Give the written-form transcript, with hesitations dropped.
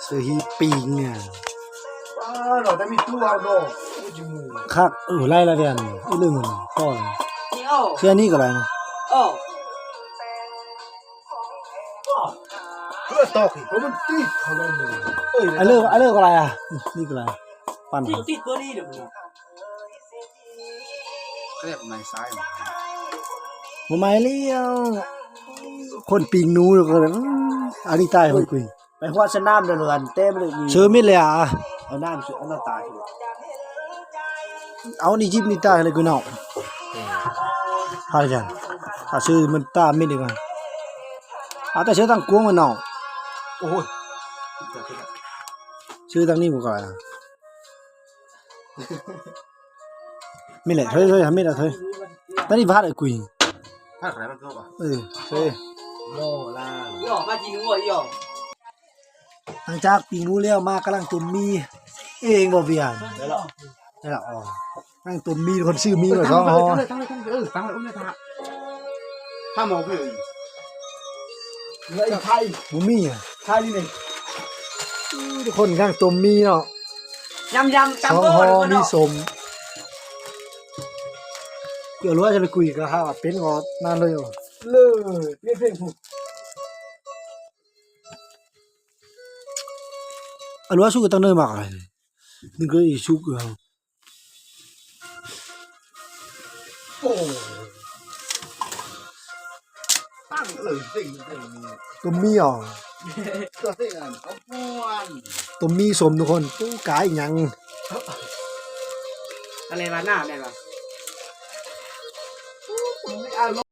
ซื้อฮีปิงเนี่ยเราได้มีตู้เอาดอกคักไล่ละเดือนอีเรื่องมันก็เชื่อนี่ก็อะไรนะเพื่อตอกเพราะมันติดเขาเลยไอ้เลิกอะไรอ่ะนี่ก็อะไรปั่นติดตัวนี้เดี๋ยวมึงเรียกไม้ซ้ายบ่ไม่เลี้ยวคนปิงนูก็เลยอันนี้ตายคุยไปหัวสนามเดือนเต็มเลยเชื่อมิดเลยอ่ะเอาน้ำเอาหน้าตายเอานี่ยิบนี่ตายเลยกูเนาะหาจังถ้าชื่อมันตามิดดีกว่าแต่ชื่อตั้งกวงมันเนาะโอ้ยชื่อตั้งนี่บ่ก่อนไม่แหละเฮ้ยทำไม่ได้เฮ้ยตอนนี้พาดไอ้กุยพาดอะไรมันก็เฮ้ยโลล่าย่อมาจีนัวย่อหลังจากปีนู้นแล้วมากำลังตุ่มมีเองบ่เวียนได้แล้วอ๋อนั่งตุ่มมีคนชื่อมีว่าท้องฮอตั้งเลยอุ้มเลยถ้าหมอเพื่อไอ้ไทยบ่มีอ่ะไทยนี่ทุกคนข้างตุ่มมีเนาะยำท้องฮอมีสมเกี่ยวรู้ว่าจะไปคุยกับเขาเป็นงอนานเลยเรียกเพลงผูกรู้ว่าชุกตั้งเนิ่นมากเลยนี่ก็อีชุกเหรอโอ้ตั้งสิ่งตุ่มมีอ่ะตัวสิ่งอันเขาป้วนตุ่มมีสมทุกคนตู้กายยังอะไรมาหน้าแม่ล่ะ